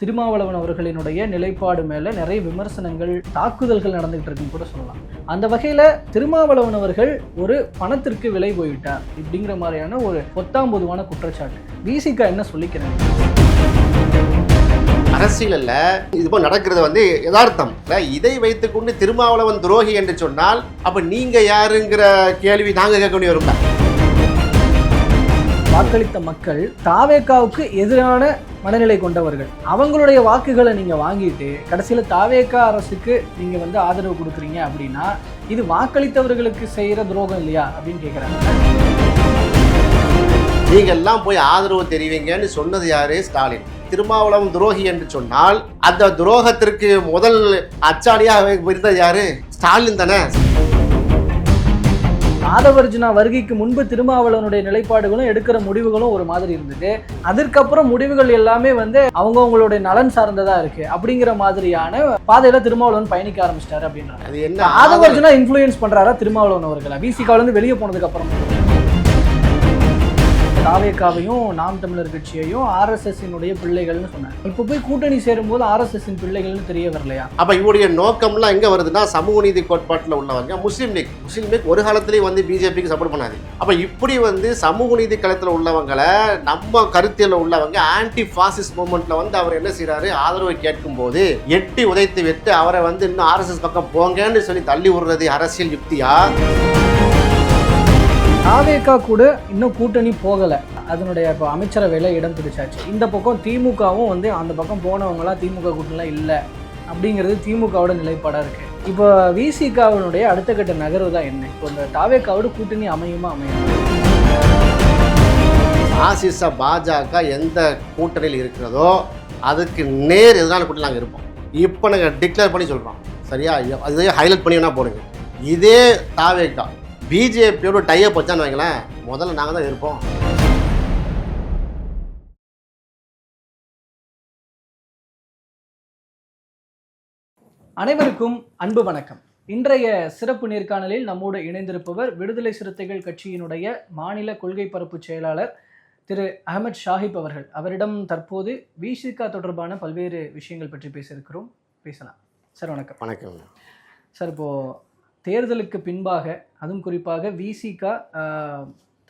திருமாவளவன் அவர்களினுடைய நிலைப்பாடு மேலே நிறைய விமர்சனங்கள், தாக்குதல்கள் நடந்துகிட்டு இருக்குன்னு கூட சொல்லலாம். அந்த வகையில் திருமாவளவன் அவர்கள் ஒரு பணத்திற்கு விலை போயிட்டார் இப்படிங்கிற மாதிரியான ஒரு பொத்தாம்பொதுவான குற்றச்சாட்டு. விசிக என்ன சொல்லிக்கிறாங்க? அரசியலில் இது போல் நடக்கிறது யதார்த்தம். இதை வைத்துக்கொண்டு திருமாவளவன் துரோகி என்று சொன்னால் அப்போ நீங்கள் யாருங்கிற கேள்வி நாங்கள் கேட்க வேண்டிய வரும்ல. வாக்களித்த மக்கள் தாவேகாவுக்கு எதிரான மனநிலை கொண்டவர்கள். அவங்களுடைய வாக்குகளை நீங்கள் வாங்கிட்டு கடைசியில் தாவேகா அரசுக்கு நீங்கள் ஆதரவு கொடுக்குறீங்க அப்படின்னா இது வாக்களித்தவர்களுக்கு செய்கிற துரோகம் இல்லையா அப்படின்னு கேட்குறாங்க. நீங்கள் எல்லாம் போய் ஆதரவு தெரிவிங்கன்னு சொன்னது யாரு? ஸ்டாலின். திருமாவளவன் துரோகி என்று சொன்னால் அந்த துரோகத்திற்கு முதல் அச்சாணியாக இருந்தது யாரு? ஸ்டாலின் தானே. ஆதவர்ஜுனா வருகைக்கு முன்பு திருமாவளவனுடைய நிலைப்பாடுகளும் எடுக்கிற முடிவுகளும் ஒரு மாதிரி இருந்தது. அதற்கப்புறம் முடிவுகள் எல்லாமே அவங்களுடைய நலன் சார்ந்ததா இருக்கு அப்படிங்கிற மாதிரியான பாதையில திருமாவளவன் பயணிக்க ஆரம்பிச்சிட்டாரு அப்படின்றாங்க. அது என்ன? ஆதவர்ஜுனா இன்ஃப்ளூயன்ஸ் பண்றாரா திருமாவளவன் அவர்களை? விசிகால இருந்து வெளியே போனதுக்கு அப்புறம் தாவேகாவையும் நாம் தமிழர் கட்சியையும் ஆர்எஸ்எஸ்னுடைய பிள்ளைகள்னு சொன்னாங்க. இப்போ போய் கூட்டணி சேரும்போது ஆர்எஸ்எஸ்ஸின் பிள்ளைகள்னு தெரிய வரலையா? அப்ப இவருடைய நோக்கம்லாம் எங்க வருதுன்னா, சமூக நீதி கோட்பாட்டில் உள்ளவங்க முஸ்லீம் லீக் ஒரு காலத்திலேயே பிஜேபிக்கு சப்போர்ட் பண்ணாது. அப்ப இப்படி சமூக நீதி களத்தில் உள்ளவங்களை, நம்ம கருத்தியல உள்ளவங்க ஆன்டி பாசிஸ்ட் மூவ்மெண்ட்ல அவர் என்ன செய்யறாரு? ஆதரவை கேட்கும் போது எட்டி உதைத்து விட்டு அவரை இன்னும் ஆர்எஸ்எஸ் பக்கம் போங்கன்னு சொல்லி தள்ளி விடுறது அரசியல் யுக்தியா? தாவேகா கூட இன்னும் கூட்டணி போகலை. அதனுடைய இப்போ அமைச்சரவையில் இடம் பிடிச்சாச்சு. இந்த பக்கம் திமுகவும் அந்த பக்கம் போனவங்களாம் திமுக கூட்டணிலாம் இல்லை அப்படிங்கிறது திமுகவோட நிலைப்பாடாக இருக்குது. இப்போ விசிகாவினுடைய அடுத்த கட்ட நகர்வு தான் என்ன? இப்போ இந்த தாவேகாவோட கூட்டணி அமையுமா அமையும்? ஆசிச பாஜக எந்த கூட்டணியில் இருக்கிறதோ அதுக்கு நேர் எதிரான கூட்டணி நாங்கள் இருப்போம். இப்போ நாங்கள் டிக்ளேர் பண்ணி சொல்கிறோம். சரியா? அதே ஹைலைட் பண்ணி வேணா போடுங்க. இதே தாவேகா பிஜேபியோட டைப் வச்சான்னு வைங்களேன், முதல்ல நாங்கள் தான் இருப்போம். அனைவருக்கும் அன்பு வணக்கம். இன்றைய சிறப்பு நேர்காணலில் நம்மோடு இணைந்திருப்பவர் விடுதலை சிறுத்தைகள் கட்சியினுடைய மாநில கொள்கை பரப்பு செயலாளர் திரு அகமது ஷாஹிப் அவர்கள். அவரிடம் தற்போது விசிகா தொடர்பான பல்வேறு விஷயங்கள் பற்றி பேசலாம். சார் வணக்கம். வணக்கம் சார். இப்போது தேர்தலுக்கு பின்பாக, அதுவும் குறிப்பாக விசிகா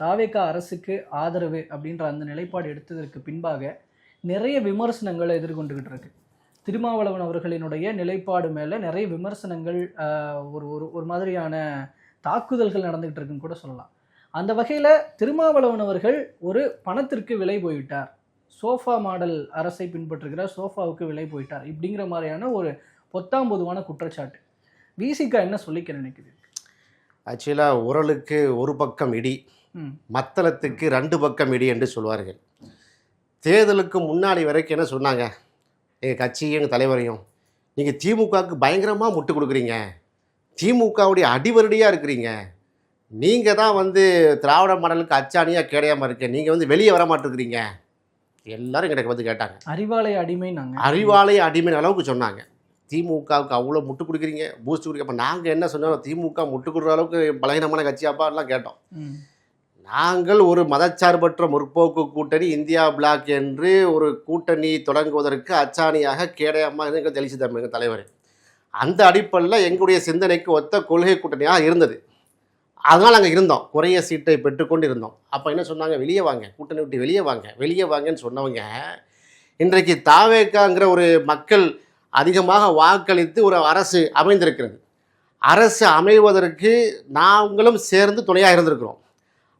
தாவேகா அரசுக்கு ஆதரவு அப்படின்ற அந்த நிலைப்பாடு எடுத்ததற்கு பின்பாக நிறைய விமர்சனங்களை எதிர்கொண்டுகிட்டு இருக்கு. திருமாவளவன் அவர்களினுடைய நிலைப்பாடு மேலே நிறைய விமர்சனங்கள், ஒரு மாதிரியான தாக்குதல்கள் நடந்துகிட்டு இருக்குன்னு கூட சொல்லலாம். அந்த வகையில் திருமாவளவன் அவர்கள் ஒரு பணத்திற்கு விலை போயிட்டார், சோஃபா மாடல் அரசை பின்பற்றுகிற சோஃபாவுக்கு விலை போயிட்டார் இப்படிங்கிற மாதிரியான ஒரு பொத்தாம்பொதுவான குற்றச்சாட்டு. விசிகா என்ன சொல்லிக்க நினைக்குது? ஆக்சுவலாக உரலுக்கு ஒரு பக்கம் இடி, மத்தளத்துக்கு 2 பக்கம் இடி என்று சொல்வார்கள். தேர்தலுக்கு முன்னாடி வரைக்கும் என்ன சொன்னாங்க? எங்கள் கட்சியும் எங்கள் தலைவரையும், நீங்கள் திமுகவுக்கு பயங்கரமாக முட்டு கொடுக்குறீங்க, திமுகவுடைய அடிவருடியாக இருக்கிறீங்க, நீங்கள் தான் திராவிட மாடலுக்கு அச்சாணியாக கேடையாமல் இருக்க, நீங்கள் வெளியே வர மாட்டேங்கிறீங்க, எல்லாரும் எங்கிட்ட கேட்டாங்க. அறிவாலய அடிமை, நாங்கள் அறிவாலய அடிமை அளவுக்கு சொன்னாங்க. திமுகவுக்கு அவ்வளோ முட்டு கொடுக்குறீங்க, பூஸ்ட் கொடுக்க. அப்போ நாங்கள் என்ன சொன்னோம்? திமுக முட்டு கொடுக்குற அளவுக்கு பலகீனமான கட்சியாப்பாலாம் கேட்டோம். நாங்கள் ஒரு மதச்சார்பற்ற முற்போக்கு கூட்டணி இந்தியா பிளாக் என்று ஒரு கூட்டணி தொடங்குவதற்கு அச்சாணியாக கேடையம்மா எங்கள் தெளிச்சு தம்பி எங்கள் தலைவர். அந்த அடிப்படையில் எங்களுடைய சிந்தனைக்கு ஒத்த கொள்கை கூட்டணியாக இருந்தது. அதனால் நாங்கள் இருந்தோம், குறைய சீட்டை பெற்றுக்கொண்டு இருந்தோம். அப்போ என்ன சொன்னாங்க? வெளியே வாங்க, கூட்டணி விட்டு வெளியே வாங்கன்னு சொன்னவங்க இன்றைக்கு தாவேகாங்கிற ஒரு மக்கள் அதிகமாக வாக்களித்து ஒரு அரசு அமைந்திருக்கிறது. அரசு அமைவதற்கு நாங்களும் சேர்ந்து துணையாக இருந்திருக்கிறோம்.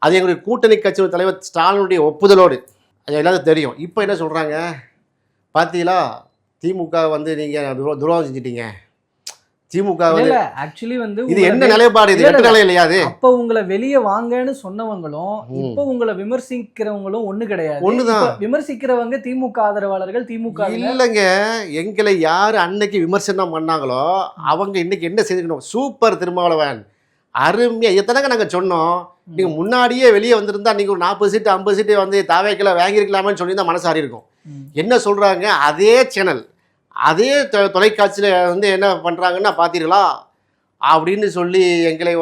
அது எங்களுடைய கூட்டணி கட்சி தலைவர் ஸ்டாலினுடைய ஒப்புதலோடு. அது எல்லாத்துக்கும் தெரியும். இப்போ என்ன சொல்கிறாங்க? பார்த்தீங்களா, திமுக நீங்கள் துரோகம் செஞ்சிட்டீங்க, திமுக ஆக்சுவலி இது என்ன நிலைப்பாடு? இது வெட்ட நிலை இல்லையா? அது அப்போ உங்களை வெளியே வாங்கன்னு சொன்னவங்களும் இப்போ உங்களை விமர்சிக்கிறவங்களும் ஒண்ணு கிடையாது. ஒண்ணுதான். விமர்சிக்கிறவங்க திமுக ஆதரவாளர்கள். திமுக இல்லைங்க. எங்களை யாரு அன்னைக்கு விமர்சனம் பண்ணாங்களோ அவங்க இன்னைக்கு என்ன செய்திருக்கணும்? சூப்பர் திருமாவளவன், அருமையா. எத்தனைங்க நாங்கள் சொன்னோம், நீங்க முன்னாடியே வெளியே வந்திருந்தா நீங்க ஒரு 40 சீட்டு 50 சீட்டு தாவேக்கில் வாங்கியிருக்கலாமேன்னு சொல்லி தான் மனசாரி இருக்கும். என்ன சொல்றாங்க? அதே சேனல், அதே தொலைக்காட்சியில் என்ன பண்ணுறாங்கன்னா பார்த்தீர்களா அப்படின்னு சொல்லி எங்களை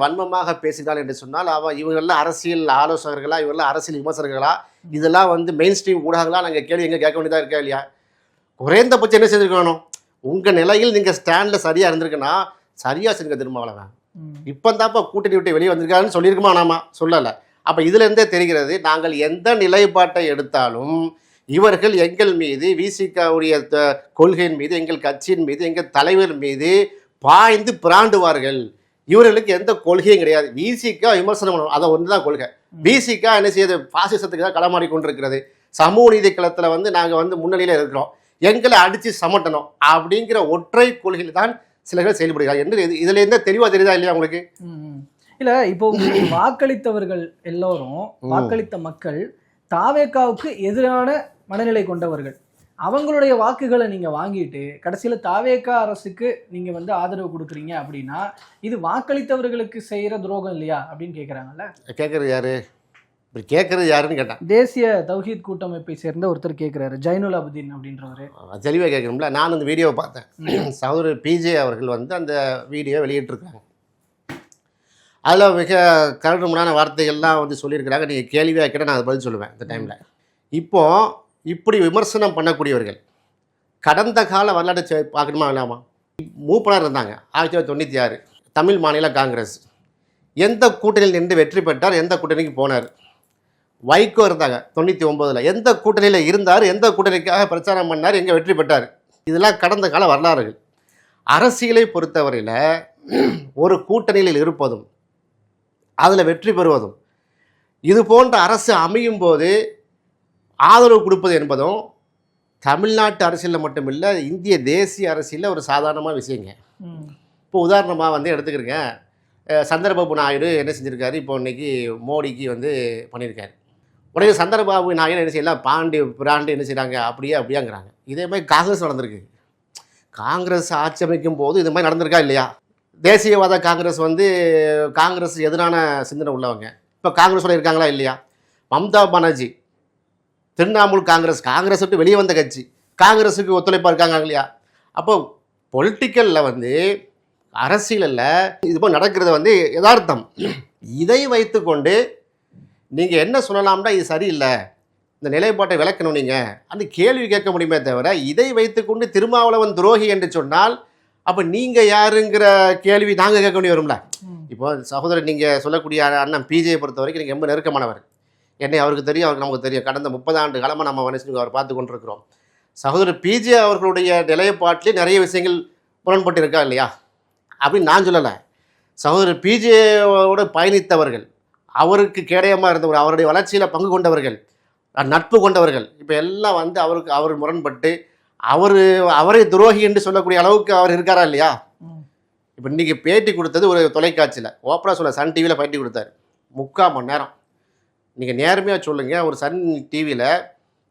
வன்மமாக பேசினாள் என்று சொன்னால், இவங்கெல்லாம் அரசியல் ஆலோசகர்களா, இவங்கெல்லாம் அரசியல் விமர்சகர்களா, இதெல்லாம் மெயின் ஸ்ட்ரீம் ஊடகங்களா நாங்கள் கேள்வி எங்கே கேட்க வேண்டியதாக இருக்கா இல்லையா? குறைந்தபட்சம் என்ன செஞ்சுருக்கணும், உங்கள் நிலையில் நீங்கள் ஸ்டாண்டில் சரியாக இருந்திருக்குன்னா சரியாக செஞ்சுக்க திருமாவளவன். இப்போ தான்ப்பா கூட்டணி விட்டு வெளியே வந்திருக்காருன்னு சொல்லியிருக்குமா? நாம சொல்லலை. அப்போ இதுலேருந்தே தெரிகிறது, நாங்கள் எந்த நிலைப்பாட்டை எடுத்தாலும் இவர்கள் எங்கள் மீது, விசிகாவுடைய கொள்கையின் மீது, எங்கள் கட்சியின் மீது, எங்கள் தலைவர் மீது பாய்ந்து பிராண்டுவார்கள். இவர்களுக்கு எந்த கொள்கையும் கிடையாது. விசிகா விமர்சனம் பண்ணணும், அதை ஒன்று தான் கொள்கை. விசிகா என்ன செய்யுது, பாசிசத்துக்கு தான் களமாடி கொண்டிருக்கிறது. சமூக நீதி களத்தில் வந்து நாங்கள் வந்து முன்னணியில் இருக்கிறோம், எங்களை அடித்து சமட்டணும் அப்படிங்கிற ஒற்றை கொள்கையில் தான் சிலர்கள் செயல்படுகிறார் என்று இதுல என்ன தெளிவா தெரியுதா இல்லையா உங்களுக்கு? இல்ல, இப்போ வாக்களித்தவர்கள் எல்லோரும், வாக்களித்த மக்கள் தாவேகாவுக்கு எதிரான மனநிலை கொண்டவர்கள். அவங்களுடைய வாக்குகளை நீங்க வாங்கிட்டு கடைசியில தாவேகா அரசுக்கு நீங்க வந்து ஆதரவு கொடுக்குறீங்க அப்படின்னா இது வாக்களித்தவர்களுக்கு செய்யற துரோகம் இல்லையா அப்படின்னு கேட்கறாங்கல்ல. கேட்கறது யாரு? இப்படி கேட்கறது யாருன்னு கேட்டான். தேசிய தௌஹீத் கூட்டமைப்பை சேர்ந்த ஒருத்தர் கேட்கிறாரு, ஜைனுல் அபுதீன் அப்படின்றவரு. தெளிவாக கேட்கணும்ல. நான் அந்த வீடியோவை பார்த்தேன். சகோதரர் பிஜே அவர்கள் வந்து அந்த வீடியோ வெளியிட்டிருக்காங்க. அதில் மிக கரடுமுறையான வார்த்தைகள்லாம் வந்து சொல்லியிருக்கிறாங்க. நீங்கள் கேள்வியாக கேட்டால் நான் அதை பதில் சொல்லுவேன் இந்த டைமில். இப்போது இப்படி விமர்சனம் பண்ணக்கூடியவர்கள் கடந்த கால வரலாற்று பார்க்கணுமா இல்லாமா? மூப்பனார் இருந்தாங்க 1996, தமிழ் மாநில காங்கிரஸ். எந்த கூட்டணியில் நின்று வெற்றி பெற்றார், எந்த கூட்டணிக்கு போனார்? வைகோ இருந்தாங்க 99, எந்த கூட்டணியில் இருந்தார், எந்த கூட்டணிக்காக பிரச்சாரம் பண்ணார், எங்கே வெற்றி பெற்றார்? இதெல்லாம் கடந்த கால வரலாறுகள். அரசியலை பொறுத்தவரையில் ஒரு கூட்டணியில் இருப்பதும் அதில் வெற்றி பெறுவதும், இது போன்ற அரசு அமையும் போது ஆதரவு கொடுப்பது என்பதும் தமிழ்நாட்டு அரசியலில் மட்டுமில்லை, இந்திய தேசிய அரசியலில் ஒரு சாதாரணமான விஷயங்க. இப்போ உதாரணமாக வந்து எடுத்துக்கிறேங்க, சந்திரபாபு நாயுடு என்ன செஞ்சுருக்காரு, இப்போ இன்னைக்கு மோடிக்கு வந்து பண்ணியிருக்காரு. உடனே சந்திரபாபு நாயுடு என்ன செய்யலாம், பிராண்டு என்ன செய்கிறாங்க, அப்படியாங்கிறாங்க. இதே மாதிரி காங்கிரஸ் நடந்திருக்கு. காங்கிரஸ் ஆட்சி அமைக்கும் போது இது மாதிரி நடந்திருக்கா இல்லையா? தேசியவாத காங்கிரஸ் வந்து காங்கிரஸ் எதிரான சிந்தனை உள்ளவங்க இப்போ காங்கிரஸோட இருக்காங்களா இல்லையா? மம்தா பானர்ஜி திரிணாமுல் காங்கிரஸ் விட்டு வெளியே வந்த கட்சி, காங்கிரஸுக்கு ஒத்துழைப்பாக இருக்காங்க இல்லையா? அப்போ பொலிட்டிக்கலில் வந்து அரசியலில் இது போல் நடக்கிறது வந்து யதார்த்தம். இதை வைத்துக்கொண்டு நீங்கள் என்ன சொல்லலாம்னா இது சரியில்லை, இந்த நிலைப்பாட்டை விளக்கணும், நீங்கள் அந்த கேள்வி கேட்க முடியுமே தவிர இதை வைத்துக்கொண்டு திருமாவளவன் துரோகி என்று சொன்னால் அப்போ நீங்கள் யாருங்கிற கேள்வி நாங்கள் கேட்க வேண்டிய வரும்ல. இப்போ சகோதரர் நீங்கள் சொல்லக்கூடிய அண்ணன் பிஜேயை பொறுத்த வரைக்கும் நீங்கள் ரொம்ப நெருக்கமானவர். என்னை அவருக்கு தெரியும், அவருக்கு நமக்கு தெரியும். கடந்த 30 ஆண்டு காலமாக நம்ம மனுஷனுக்கு அவர் பார்த்து கொண்டிருக்கிறோம். சகோதரர் பிஜே அவர்களுடைய நிலைப்பாட்டிலே நிறைய விஷயங்கள் முரண்பட்டு இருக்கா இல்லையா அப்படின்னு நான் சொல்லலை. சகோதரர் பிஜேவோடு பயணித்தவர்கள், அவருக்கு கேடயமாக இருந்தவர், அவருடைய வளர்ச்சியில் பங்கு கொண்டவர்கள், நட்பு கொண்டவர்கள், இப்போ எல்லாம் வந்து அவர் முரண்பட்டு அவரை துரோகி என்று சொல்லக்கூடிய அளவுக்கு அவர் இருக்காரா இல்லையா? இப்போ இன்றைக்கி பேட்டி கொடுத்தது ஒரு தொலைக்காட்சியில், ஓப்பரா சொல்ல சன் டிவியில் பேட்டி கொடுத்தாரு 3/4 மணி நேரம். நீங்கள் நேர்மையாக சொல்லுங்கள், ஒரு சன் டிவியில்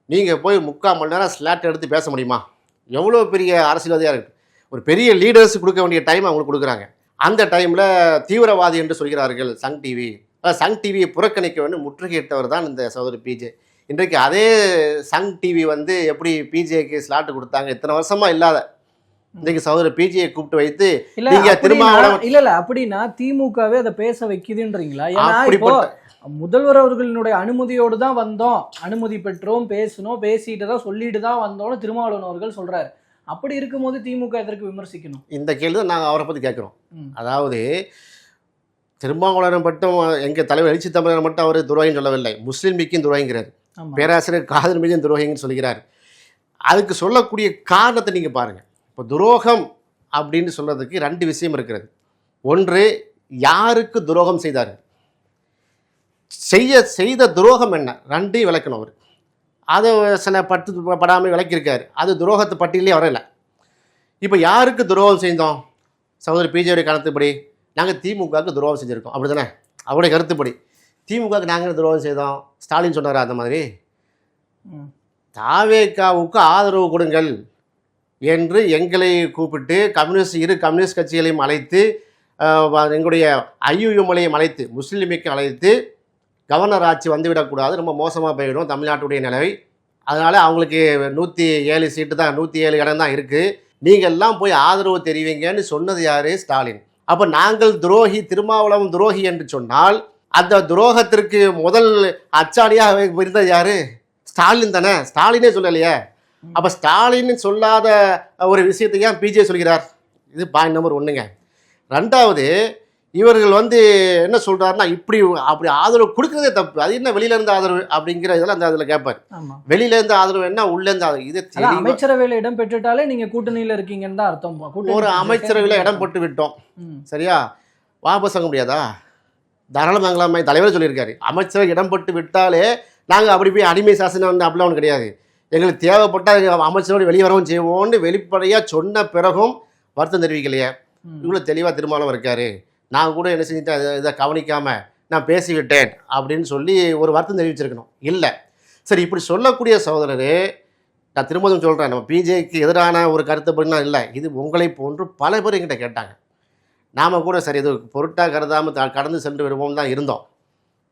நீங்கள் போய் 3/4 மணி நேரம் ஸ்லாட் எடுத்து பேச முடியுமா? எவ்வளோ பெரிய அரசியல்வாதியாக இருக்குது. ஒரு பெரிய லீடர்ஸ் கொடுக்க வேண்டிய டைம் அவங்களுக்கு கொடுக்குறாங்க. அந்த டைமில் தீவிரவாதி என்று சொல்கிறார்கள் சன் டிவி. சன் டிவியை புறக்கணிக்க வேண்டும் முற்றுகையிட்டவர் தான் இந்த சகோதரர் பிஜே. இன்றைக்கு அதே சன் டிவி வந்து எப்படி பிஜேக்கு ஸ்லாட்டு கொடுத்தாங்க, இத்தனை வருஷமா இல்லாத இன்றைக்கு சகோதரர் பிஜேயை கூப்பிட்டு வைத்து நீங்க திருமாவளவன் இல்ல அப்படின்னா திமுகவே அதை பேச வைக்குதுன்றீங்களா? ஏன்னா முதல்வர் அவர்களினுடைய அனுமதியோடு தான் வந்தோம், அனுமதி பெற்றோம், பேசணும், பேசிட்டு தான் சொல்லிட்டு தான் வந்தோம்னு திருமாவளவன் அவர்கள் சொல்றாரு. அப்படி இருக்கும்போது திமுக எதற்கு விமர்சிக்கணும்? இந்த கேள்வி தான் நாங்கள் அவரை பற்றி கேட்குறோம். அதாவது திருமாவளவன் மட்டும் எங்கள் தலைவர் எழுச்சி தமிழர் மட்டும் அவர் துரோகின்னு சொல்லவில்லை, முஸ்லீம் லீக்கும் துரோகிங்கிறார், பேராசிரியர் காதர் மீதும் துரோகின்னு சொல்கிறார். அதுக்கு சொல்லக்கூடிய காரணத்தை நீங்கள் பாருங்கள். இப்போ துரோகம் அப்படின்னு சொல்கிறதுக்கு 2 விஷயம் இருக்கிறது. ஒன்று, யாருக்கு துரோகம் செய்தார், செய்த துரோகம் என்ன, 2ஐயும் விளக்கணும். அவர் அதை சில படாமல் விளக்கியிருக்காரு, அது துரோகத்தை பட்டியலே வரல. இப்போ யாருக்கு துரோகம் செய்தோம்? சகோதரர் பிஜேடைய கருத்துப்படி நாங்கள் திமுகவுக்கு துரோகம் செஞ்சுருக்கோம், அப்படி தானே? அவருடைய கருத்துப்படி திமுகவுக்கு நாங்கள் துரோகம் செய்தோம். ஸ்டாலின் சொன்னார் அந்த மாதிரி தாவேகாவுக்கு ஆதரவு கொடுங்கள் என்று எங்களை கூப்பிட்டு இரு கம்யூனிஸ்ட் கட்சிகளையும் அழைத்து, எங்களுடைய ஐயுஎம்எல்லையும் அழைத்து, முஸ்லீம் லீக்கையும் அழைத்து, கவர்னர் ஆட்சி வந்துவிடக்கூடாது, ரொம்ப மோசமாக போயிடும் தமிழ்நாட்டுடைய நிலவை, அதனால் அவங்களுக்கு 107 சீட்டு தான், 107 இடம் தான் இருக்குது, நீங்கள் எல்லாம் போய் ஆதரவு தெரிவிங்கன்னு சொன்னது யார்? ஸ்டாலின். அப்போ நாங்கள் துரோகி, திருமாவளவன் துரோகி என்று சொன்னால் அந்த துரோகத்திற்கு முதல் அச்சாணியாக இருந்தது யார்? ஸ்டாலின் தானே? ஸ்டாலினே சொல்லலையே. அப்போ ஸ்டாலின் சொல்லாத ஒரு விஷயத்தை ஏன் பிஜே சொல்கிறார்? இது பாயிண்ட் நம்பர் 1ங்க. 2வது, இவர்கள் வந்து என்ன சொல்றாருன்னா, இப்படி அப்படி ஆதரவு கொடுக்கறதே தப்பு, அது என்ன வெளியில இருந்து ஆதரவு அப்படிங்கிற இதெல்லாம் அந்த அதில் கேட்பார். வெளியில இருந்து ஆதரவு என்ன, உள்ள இருந்து ஆதரவு? இது அமைச்சரவையில் இடம் பெற்றுட்டாலே நீங்க கூட்டணியில இருக்கீங்கன்னு தான் அர்த்தம். ஒரு அமைச்சரவையில் இடம் பெற்று விட்டோம், சரியா, வாபஸ் வாங்க முடியாதா? தாராளமங்கலமை தலைவர் சொல்லியிருக்காரு, அமைச்சரவை இடம் பெற்று விட்டாலே நாங்கள் அப்படி போய் அடிமை சாசனம் வந்து அப்படிலாம் ஒன்று கிடையாது, எங்களுக்கு தேவைப்பட்டால் அமைச்சரோடு வெளியே வரவும் செய்வோம்னு வெளிப்படையாக சொன்ன பிறகும் வருத்தம் தெரிவிக்கலையே. இவ்வளோ தெளிவாக திருமாவளவன் இருக்காரு, நான் கூட என்ன செஞ்சுட்டேன், இதை கவனிக்காமல் நான் பேசிவிட்டேன் அப்படின்னு சொல்லி ஒரு வருத்தம் தெரிவிச்சிருக்கணும். இல்லை, சரி, இப்படி சொல்லக்கூடிய சகோதரர், நான் திரும்பவும் சொல்கிறேன், நம்ம பிஜேக்கு எதிரான ஒரு கருத்தை படினா இல்லை, இது உங்களை போன்று பல பேர் என்கிட்ட கேட்டாங்க. நாம் கூட சரி இது பொருட்டாக கருதாமல் கடந்து சென்று விடுவோம் தான் இருந்தோம்.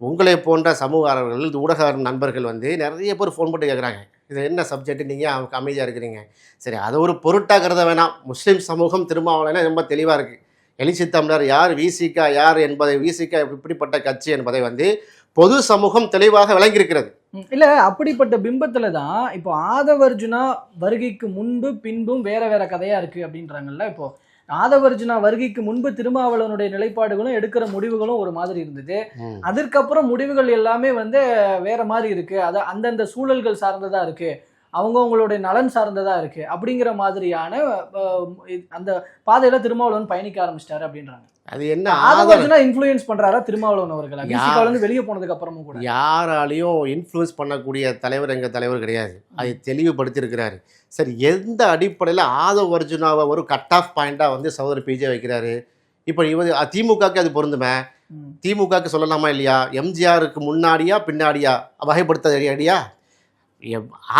உங்களை போன்ற சமூக ஆர்வலர்கள், ஊடக நண்பர்கள் வந்து நிறைய பேர் ஃபோன் பண்ணி கேட்குறாங்க, இது என்ன சப்ஜெக்ட், நீங்கள் அவங்க அமைதியாக இருக்கிறீங்க. சரி, அதை ஒரு பொருட்டாக கருத வேணாம். முஸ்லீம் சமூகம் திருமாவளவன் ரொம்ப தெளிவாக இருக்குது. எழுச்சி தமிழர் யார், விசிகா யார் என்பதை, விசிகா இப்படிப்பட்ட கட்சி என்பதை வந்து பொது சமூகம் தெளிவாக விளங்கியிருக்கிறது. இல்லை, அப்படிப்பட்ட பிம்பத்தில் தான் இப்போ ஆதவர்ஜுனா வருகைக்கு முன்பு பின்பும் வேற வேற கதையாக இருக்குது அப்படின்றாங்கல்ல. இப்போ ஆதவர்ஜுனா வருகைக்கு முன்பு திருமாவளவனுடைய நிலைப்பாடுகளும் எடுக்கிற முடிவுகளும் ஒரு மாதிரி இருந்தது, அதற்கப்புறம் முடிவுகள் எல்லாமே வந்து வேற மாதிரி இருக்கு, அது அந்தந்த சூழல்கள் சார்ந்ததா இருக்கு, அவங்களுடைய நலன் சார்ந்ததா இருக்கு அப்படிங்கிற மாதிரியான அந்த பாதையில திருமாவளவன் பயணிக்க ஆரம்பிச்சிட்டாரு அப்படின்றாங்க. அது என்ன, ஆதவர்ஜுனா இன்ஃப்ளூயன்ஸ் பண்றாரா திருமாவளவன் அவர்களை? விசிகால இருந்து வெளியே போனதுக்கு அப்புறமும் கூட யாராலையும் இன்ஃப்ளூயன்ஸ் பண்ணக்கூடிய தலைவர் எங்க தலைவர் கிடையாது, அதை தெளிவுபடுத்தியிருக்கிறாரு. சரி, எந்த அடிப்படையில் ஆதவர்ஜுனாவை ஒரு கட் ஆஃப் பாயிண்டாக வந்து சகோதரர் பிஜே வைக்கிறாரு? இப்போ இவர் திமுகவுக்கு அது பொருந்துமே, திமுகவுக்கு சொல்லலாமா இல்லையா? எம்ஜிஆருக்கு முன்னாடியா பின்னாடியா வகைப்படுத்த அடியா?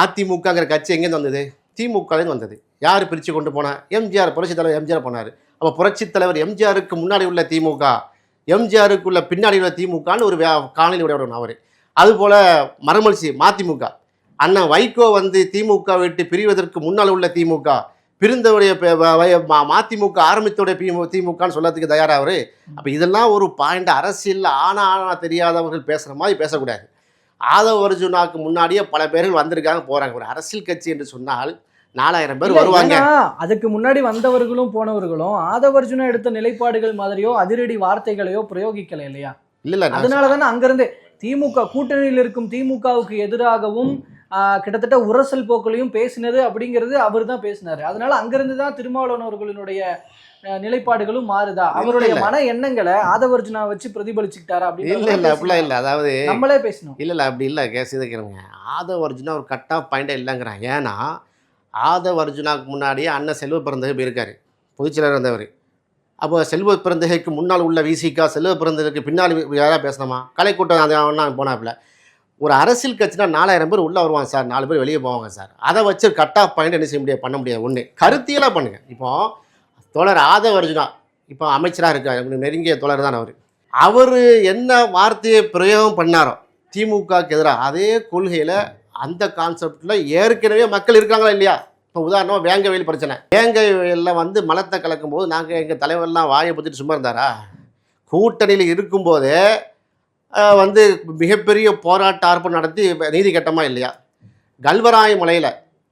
அதிமுகங்கிற கட்சி எங்கேருந்து வந்தது? திமுகலேருந்து வந்தது. யார் பிரித்து கொண்டு போனா? எம்ஜிஆர், புரட்சி தலைவர் எம்ஜிஆர் போனார். அப்போ புரட்சி தலைவர் எம்ஜிஆருக்கு முன்னாடி உள்ள திமுக, எம்ஜிஆருக்குள்ள பின்னாடி உள்ள திமுகன்னு ஒரு காணொலி விடணும் அவர். அதுபோல் மறுமலர்ச்சி மதிமுக, அண்ணன் வைகோ வந்து திமுக விட்டு பிரிவதற்கு முன்னால் உள்ள திமுக, பிரிந்தவுடைய மதிமுக ஆரம்பித்தோடைய திமுகன்னு சொல்லறதுக்கு தயாரா அவர். அப்போ இதெல்லாம் ஒரு பாயிண்ட். அரசியல் ஆனா தெரியாதவர்கள் பேசுகிற மாதிரி பேசக்கூடாது. ஆதவர்ஜுனாக்கு முன்னாடியே பல பேர்கள் வந்திருக்காங்க போகிறாங்க. ஒரு அரசியல் கட்சி என்று சொன்னால் 4000 பேர் வருவாங்க. அதுக்கு முன்னாடி வந்தவர்களும் போனவர்களும் ஆதவர்ஜுனா எடுத்த நிலைப்பாடுகள் மாதிரியோ அதிரடி வார்த்தைகளையோ பிரயோகிக்கல இல்லையா? இல்ல, அதனாலதானே அங்கிருந்து திமுக கூட்டணியில் இருக்கும் திமுகவுக்கு எதிராகவும் கிட்டத்தட்ட உரசல் போக்களையும் பேசினது அப்படிங்கிறது அவர் தான் பேசினாரு. அதனால அங்கிருந்து தான் திருமாவளவன் அவர்களுடைய நிலைப்பாடுகளும் மாறுதா? அவருடைய மன எண்ணங்களை ஆதவர்ஜுனா வச்சு பிரதிபலிச்சுக்கிட்டாரா அப்படின்னு? இல்ல அப்படிலாம் இல்லை, அதாவது நம்மளே பேசணும். இல்ல அப்படி இல்லை, கேட்குறேங்க. ஆதவர்ஜுனா ஒரு கட் ஆஃப் பாயிண்டே இல்லைங்கிறான். ஏன்னா ஆதவர்ஜுனாவுக்கு முன்னாடியே அண்ணன் செல்வ பிறந்தகை போயிருக்காரு, பொதுச்செயலாளர் இருந்தவர். அப்போ செல்வ பிறந்தகைக்கு முன்னால் உள்ள விசிகா, செல்வ பிறந்தகைக்கு பின்னால் யாராக பேசணுமா? கலைக்கூட்டம் அதை போனாப்புல. ஒரு அரசியல் கட்சினா 4000 பேர் உள்ளே வருவாங்க சார், 4 பேர் வெளியே போவாங்க சார். அதை வச்சு கட் ஆஃப் பாயிண்ட் என்ன செய்ய முடியாது, பண்ண முடியாது. ஒன்று கருத்தியலாக பண்ணுங்க. இப்போ தோழர் ஆதவர்ஜுனா இப்போ அமைச்சராக இருக்கார், நெருங்கிய தோழர் தான் அவர். அவர் என்ன வார்த்தையை பிரயோகம் பண்ணாரோ திமுகவுக்கு எதிராக, அதே கொள்கையில் அந்த கான்செப்டில் ஏற்கனவே மக்கள் இருக்காங்களா இல்லையா? இப்போ உதாரணமாக வேங்க வயல் பிரச்சனை, வேங்க வயலில் வந்து மலத்தை கலக்கும் போது நாங்கள் எங்கள் தலைவர்லாம் வாயை பற்றிட்டு சும்மா இருந்தாரா? கூட்டணியில் இருக்கும்போதே வந்து மிகப்பெரிய போராட்ட ஆர்ப்பாட்டம் நடத்தி நீதி கட்டமா இல்லையா? கல்வராய மலையில்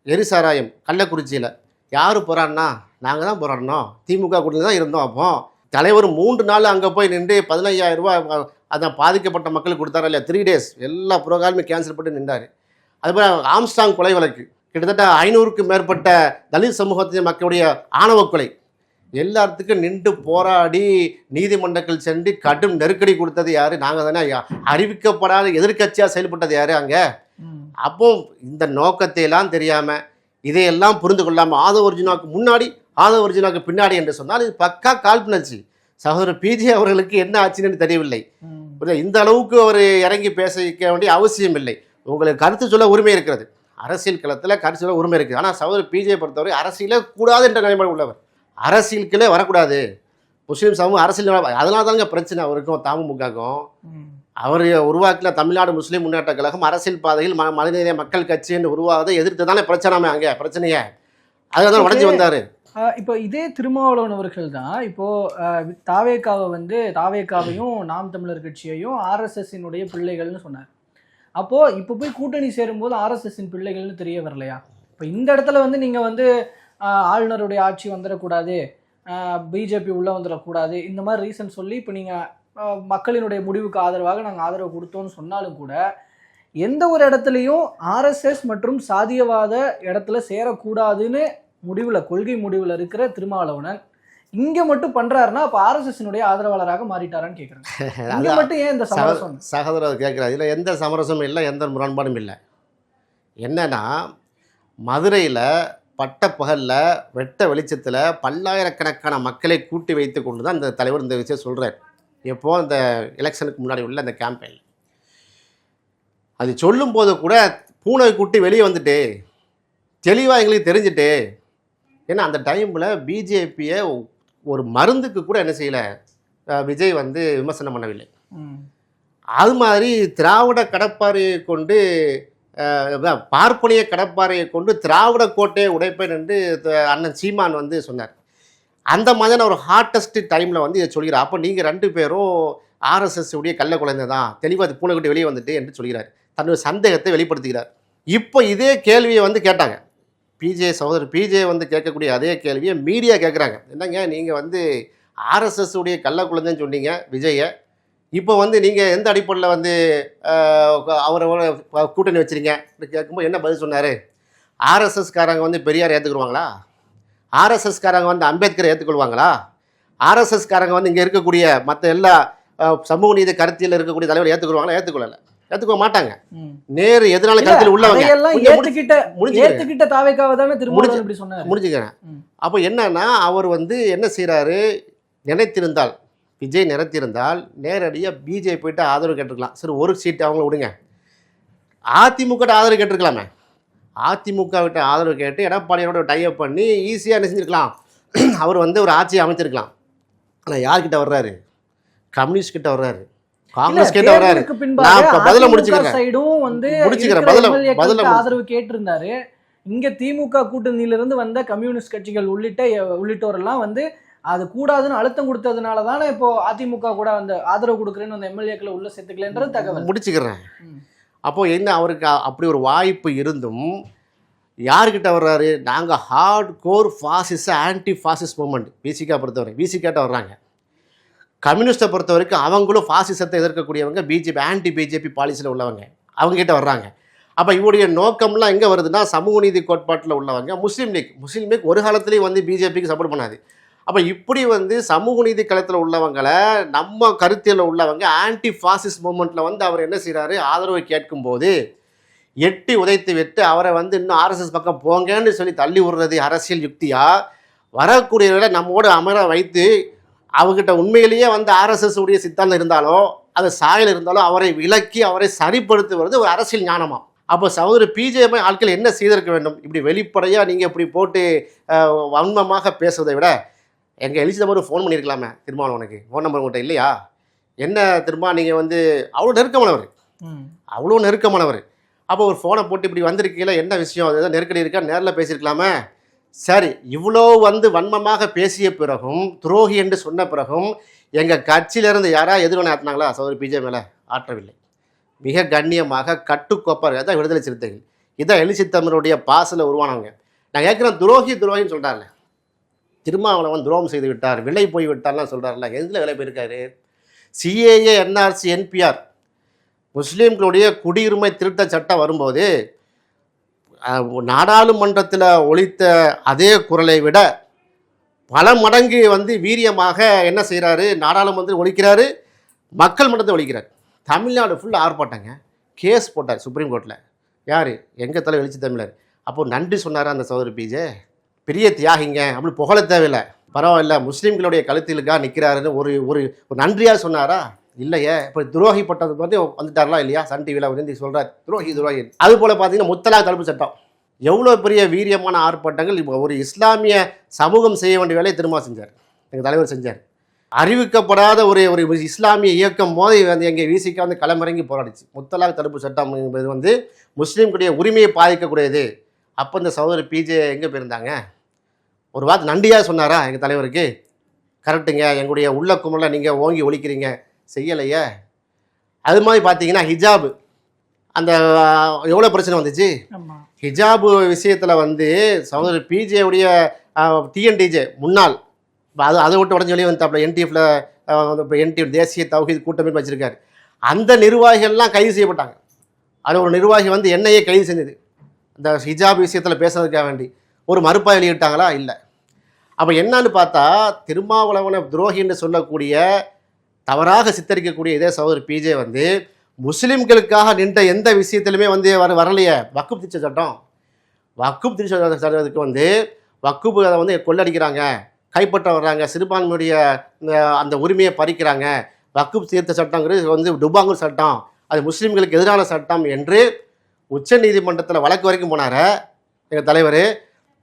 எரிசாராயம் கள்ளக்குறிச்சியில் யார் போராடினா? நாங்கள் தான் போராடினோம், திமுக கூட்டணி தான் இருந்தோம். அப்போ தலைவர் 3 நாள் அங்கே போய் நின்று 15,000 ரூபா அதான் பாதிக்கப்பட்ட மக்களுக்கு கொடுத்தாரா இல்லையா? 3 days எல்லா ப்ரோக்ராமுமே கேன்சல் பண்ணி நின்றார். அதுபோல் ஆம்ஸ்டாங் கொலை வழக்கு, கிட்டத்தட்ட 500க்கும் மேற்பட்ட தலித் சமூகத்தின் மக்களுடைய ஆணவ கொலை, எல்லாத்துக்கும் நின்று போராடி நீதிமன்றங்கள் சென்று கடும் நெருக்கடி கொடுத்தது யாரு? நாங்கள் தானே. அறிவிக்கப்படாத எதிர்கட்சியாக செயல்பட்டது யாரு அங்கே? அப்போ இந்த நோக்கத்தை எல்லாம் தெரியாமல், இதையெல்லாம் புரிந்து கொள்ளாமல், ஆதவர்ஜுனாவுக்கு முன்னாடி ஆதவர்ஜுனாவுக்கு பின்னாடி என்று சொன்னால் இது பக்கா காழ்ப்புணர்ச்சி. சகோதரர் பிஜே அவர்களுக்கு என்ன ஆச்சுன்னு தெரியவில்லை. இந்த அளவுக்கு அவர் இறங்கி பேச வேண்டிய அவசியம் இல்லை. உங்களுக்கு கருத்து சொல்ல உரிமை இருக்கிறது, அரசியல் களத்தில் கருத்து சொல்ல உரிமை இருக்குது. ஆனால் சகோதரர் பிஜே பொறுத்தவரை அரசியலே கூடாது என்ற நிலைப்பாடு உள்ளவர், அரசியலுக்குள்ளே வரக்கூடாது, முஸ்லீம் சமூகம் அரசியல், அதனால தாங்க பிரச்சனை அவருக்கும் தமுமுகவுக்கும். அவர் உருவாக்கின தமிழ்நாடு முஸ்லீம் முன்னேற்ற கழகம் அரசியல் பாதையில் மனிதநேய மக்கள் கட்சி என்று உருவாவதை எதிர்த்து தானே பிரச்சனை அங்கே பிரச்சனையே, அதில் தான் உடஞ்சி வந்தார். இப்போ இதே திருமாவளவன் அவர்கள் தான் இப்போ தாவேக்காவை வந்து தாவேக்காவையும் நாம் தமிழர் கட்சியையும் ஆர்எஸ்எஸ்ஸினுடைய பிள்ளைகள்னு சொன்னார். அப்போ இப்போ போய் கூட்டணி சேரும்போது ஆர்எஸ்எஸ்ஸின் பிள்ளைகள்னு தெரிய வரலையா? இப்போ இந்த இடத்துல வந்து நீங்கள் வந்து ஆளுநருடைய ஆட்சி வந்துடக்கூடாது, பிஜேபி உள்ளே வந்துடக்கூடாது, இந்த மாதிரி ரீசன் சொல்லி இப்போ நீங்கள் மக்களினுடைய முடிவுக்கு ஆதரவாக நாங்கள் ஆதரவு கொடுத்தோம்னு சொன்னாலும் கூட எந்த ஒரு இடத்துலையும் ஆர்எஸ்எஸ் மற்றும் சாதியவாத இடத்துல சேரக்கூடாதுன்னு முடிவில், கொள்கை முடிவில் இருக்கிற திருமாவளவன் இங்கே மட்டும் பண்ணுறாருன்னா அப்போ ஆர்எஸ்எஸ்னுடைய ஆதரவாளராக மாறிட்டாரான்னு கேட்குறேன். இங்கே மட்டும் ஏன் இந்த சமரசம்? சகோதரர் கேட்குறாரு, இதில் எந்த சமரசமும் இல்லை, எந்த முரண்பாடும் இல்லை. என்னன்னா, மதுரையில் பட்ட பகலில் வெட்ட வெளிச்சத்தில் பல்லாயிரக்கணக்கான மக்களை கூட்டி வைத்து கொண்டு தான் இந்த தலைவர் இந்த விஷயம் சொல்கிறார். எப்போது இந்த எலெக்ஷனுக்கு முன்னாடி உள்ள அந்த கேம்பெயின் அது சொல்லும்போது கூட பூனை கூட்டி வெளியே வந்துட்டு தெளிவாக எங்களுக்கு தெரிஞ்சுட்டு. ஏன்னா அந்த டைமில் பிஜேபியை ஒரு மருந்துக்கு கூட என்ன செய்யலை விஜய் வந்து விமர்சனம் பண்ணவில்லை. அது மாதிரி திராவிட கடப்பாறையை கொண்டு பார்ப்பனிய கடப்பாறையை கொண்டு திராவிட கோட்டையை உடைப்பேன் என்று அண்ணன் சீமான் வந்து சொன்னார். அந்த மாதிரியான ஒரு ஹார்டஸ்ட் டைமில் வந்து இதை சொல்கிறார். அப்போ நீங்கள் 2 பேரும் ஆர்எஸ்எஸ் உடைய கள்ள குழந்தை தான், தெளிவாக பூனைக்குட்டி வெளியே வந்துட்டு என்று சொல்கிறார். தன்னுடைய சந்தேகத்தை வெளிப்படுத்துகிறார். இப்போ இதே கேள்வியை வந்து கேட்டாங்க சகோதரர் பிஜே வந்து கேட்கக்கூடிய அதே கேள்வியை மீடியா கேட்குறாங்க. என்னங்க நீங்கள் வந்து ஆர்எஸ்எஸ் உடைய கள்ள குழந்தைன்னு சொன்னீங்க விஜயை, இப்போ வந்து நீங்கள் எந்த அடிப்படையில் வந்து அவரை கூட்டணி வச்சுருங்க கேட்கும்போது என்ன பதில் சொன்னார்? ஆர்எஸ்எஸ்காரங்க வந்து பெரியார் ஏற்றுக்குருவாங்களா? ஆர்எஸ்எஸ்காரங்க வந்து அம்பேத்கரை ஏற்றுக்கொள்வாங்களா? ஆர்எஸ்எஸ்காரங்க வந்து இங்கே இருக்கக்கூடிய மற்ற எல்லா சமூக நீதி கருத்தியில் இருக்கக்கூடிய தலைவர் ஏற்றுக்குருவாங்களா? ஏற்றுக்க மாட்டாங்க. நேரு எதனால கருத்தில் உள்ளவங்க முடிஞ்சுக்கிறேன். அப்போ என்னன்னா, அவர் வந்து என்ன செய்கிறாரு, நினைத்திருந்தால் விஜய் நினைத்திருந்தால் நேரடியாக பிஜேபி போயிட்டு ஆதரவு கேட்டிருக்கலாம். சரி, ஒரு சீட்டு அவங்கள விடுங்க, அதிமுக ஆதரவு கேட்டிருக்கலாமே. அதிமுக விட்ட ஆதரவு கேட்டு எடப்பாடியோட டைப் பண்ணி ஈஸியாக என்ன செஞ்சுருக்கலாம், அவர் வந்து ஒரு ஆட்சியை அமைச்சிருக்கலாம். ஆனால் யார்கிட்ட வர்றாரு? கம்யூனிஸ்ட் கிட்ட வர்றாரு, காங்கிரஸ் கிட்ட வர்றாரு. நான் பதில முடிச்சுக்கிறேன். ஆதரவு கேட்டிருந்தாரு. இங்க திமுக கூட்டணியிலிருந்து வந்த கம்யூனிஸ்ட் கட்சிகள் உள்ளிட்டோரெல்லாம் வந்து அது கூடாதுன்னு அழுத்தம் கொடுத்ததுனால தானே இப்போ அதிமுக கூட அந்த ஆதரவு கொடுக்குறேன்னு அந்த எம்எல்ஏக்களை உள்ள சேர்த்துக்கலன்றது தகவல். முடிச்சுக்கிறேன். அப்போ என்ன, அவருக்கு அப்படி ஒரு வாய்ப்பு இருந்தும் யார்கிட்ட வர்றாரு? நாங்கள் ஹார்ட் கோர் ஃபாசிச ஆன்டி ஃபாசிஸ்ட் மூமெண்ட் விசிகா பொறுத்தவரை விசிகாட்ட வர்றாங்க. கம்யூனிஸ்ட்டை பொறுத்த வரைக்கும் அவங்களும் ஃபாசிசத்தை எதிர்க்கக்கூடியவங்க, பிஜேபி ஆன்டி பிஜேபி பாலிசியில் உள்ளவங்க, அவங்ககிட்ட வர்றாங்க. அப்போ இவருடைய நோக்கம்லாம் எங்கே வருதுன்னா, சமூக நீதி கோட்பாட்டில் உள்ளவங்க. முஸ்லீம் லீக் ஒரு காலத்துலேயும் வந்து பிஜேபிக்கு சப்போர்ட் பண்ணாது. அப்போ இப்படி வந்து சமூக நீதி களத்தில் உள்ளவங்களை, நம்ம கருத்தியில் உள்ளவங்க ஆன்டி ஃபாசிஸ்ட் மூமெண்ட்டில் வந்து அவர் என்ன செய்கிறாரு, ஆதரவை கேட்கும்போது எட்டி உதைத்து விட்டு அவரை வந்து இன்னும் ஆர்எஸ்எஸ் பக்கம் போங்கன்னு சொல்லி தள்ளி விடுறது அரசியல் யுக்தியாக வரக்கூடியவர்களை நம்மோடு அமர வைத்து அவங்ககிட்ட உண்மையிலேயே வந்து ஆர்எஸ்எஸ் உடைய சித்தாந்தம் இருந்தாலோ அது சாயல் இருந்தாலோ அவரை விலக்கி அவரை சரிப்படுத்துவது ஒரு அரசியல் ஞானமாக. அப்போ சகோதரர் பிஜேபி ஆட்கள் என்ன செய்திருக்க வேண்டும்? இப்படி வெளிப்படையாக நீங்கள் இப்படி போட்டு வன்மமாக பேசுவதை விட எங்கள் எலிசி நம்பருக்கு ஃபோன் பண்ணியிருக்கலாமே. திருமாவளவனுக்கு ஃபோன் நம்பர் உங்கள்கிட்ட இல்லையா? என்ன திரும்ப நீங்கள் வந்து அவ்வளோ நெருக்கமானவர். அப்போ ஒரு ஃபோனை போட்டு இப்படி வந்திருக்கீங்களா, என்ன விஷயம், அது எதாவது நெருக்கடி இருக்கா, நேரில் பேசியிருக்கலாமே. சரி, இவ்வளோ வந்து வன்மமாக பேசிய பிறகும், துரோகி என்று சொன்ன பிறகும் எங்கள் கட்சியிலேருந்து யாராவது எதிர்வினை ஆட்டினாங்களா? சகோதரர் பிஜே மேலே ஆற்றவில்லை. மிக கண்ணியமாக கட்டுக்கோப்பார். அதான் விடுதலை சிறுத்தைகள், இதான் எழுச்சி தமிழருடைய பாசில் உருவானவங்க. நான் கேட்குறேன், துரோகின்னு சொல்கிறார்ல, திருமாவளவன் துரோகம் செய்து விட்டார், விலை போய் விட்டார்லாம் சொல்கிறார்ல, எதில் விலை போயிருக்காரு? சிஏஏ, என்ஆர்சி, என்பிஆர், முஸ்லீம்களுடைய குடியுரிமை திருத்த சட்டம் வரும்போது நாடாளுமன்றத்தில் ஒலித்த அதே குரலை விட பல மடங்கு வந்து வீரியமாக என்ன செய்கிறாரு, நாடாளுமன்றத்தில் ஒலிக்கிறாரு, மக்கள் மன்றத்தில் ஒலிக்கிறார். தமிழ்நாடு ஃபுல்லாக ஆர்ப்பாட்டங்க, கேஸ் போட்டார் சுப்ரீம் கோர்ட்டில். யார்? எங்கள் தலை எழுச்சி தமிழர். அப்போ நன்றி சொன்னார் அந்த சகோதரி பிஜே, பெரிய தியாகிங்க அப்படி புகழ தேவையில்லை, பரவாயில்ல முஸ்லீம்களுடைய கழுத்திலுக்காக நிற்கிறாருன்னு ஒரு ஒரு நன்றியாக சொன்னாரா? இல்லையே. இப்போ துரோகி பட்டது வந்து வந்துட்டாரலாம் இல்லையா? சன் டிவியில் வந்து சொல்கிறார் துரோகி. அது போல் பார்த்தீங்கன்னா முத்தலாக் தடுப்பு சட்டம், எவ்வளோ பெரிய வீரியமான ஆர்ப்பாட்டங்கள் இப்போ ஒரு இஸ்லாமிய சமூகம் செய்ய வேண்டிய வேலையை திரும்ப செஞ்சார், எங்கள் தலைவர் செஞ்சார். அறிவிக்கப்படாத ஒரு இஸ்லாமிய இயக்கம் மோதி வந்து எங்கள் விசிக்கு வந்து களமிறங்கி போராடிச்சு. முத்தலாக் தடுப்பு சட்டம் என்பது வந்து முஸ்லீம்களுடைய உரிமையை பாதிக்கக்கூடியது. அப்போ இந்த சகோதரர் பிஜே எங்கே போயிருந்தாங்க? ஒரு வார்த்தை நன்றியாக சொன்னாரா எங்கள் தலைவருக்கு? கரெக்டுங்க, எங்களுடைய உள்ள குமரில் நீங்கள் ஓங்கி ஒழிக்கிறீங்க, செய்யலையே. அது மாதிரி பார்த்தீங்கன்னா ஹிஜாபு, அந்த எவ்வளோ பிரச்சனை வந்துச்சு. ஆமா. ஹிஜாபு விஷயத்தில் வந்து சகோதரர் பிஜேவுடைய டிஎன்டிஜே முன்னாள் அதை விட்டு உடஞ்சி வெளியே வந்து என்டிஎஃப்ல இப்போ என்டிஎஃப் தேசிய தௌஹீத் கூட்டமைப்பு வச்சிருக்காரு. அந்த நிர்வாகிகள்லாம் கைது செய்யப்பட்டாங்க. அதில் ஒரு நிர்வாகி வந்து என்னையே கைது செஞ்சது இந்த ஹிஜாப் விஷயத்தில் பேசுறதுக்காக வேண்டி. ஒரு மறுப்பா வெளியிட்டாங்களா? இல்லை. அப்போ என்னன்னு பார்த்தா திருமாவளவனை துரோகின்னு சொல்லக்கூடிய தவறாக சித்தரிக்கக்கூடிய இதே சகோதரர் பிஜே வந்து முஸ்லீம்களுக்காக நின்ற எந்த விஷயத்திலுமே வந்து வரலையே. வக்குப் திருச்ச சட்டம், வக்குப் திருச்ச சட்டத்துக்கு வந்து வக்குப்பு அதை வந்து கொள்ளடிக்கிறாங்க, கைப்பற்ற வர்றாங்க, சிறுபான்மையுடைய அந்த உரிமையை பறிக்கிறாங்க. வக்குப் தீர்த்த சட்டங்கிறது வந்து டுபாங்கூர் சட்டம், அது முஸ்லீம்களுக்கு எதிரான சட்டம் என்று உச்ச நீதிமன்றத்தில் வழக்கு வரைக்கும் போனார எங்கள் தலைவர்.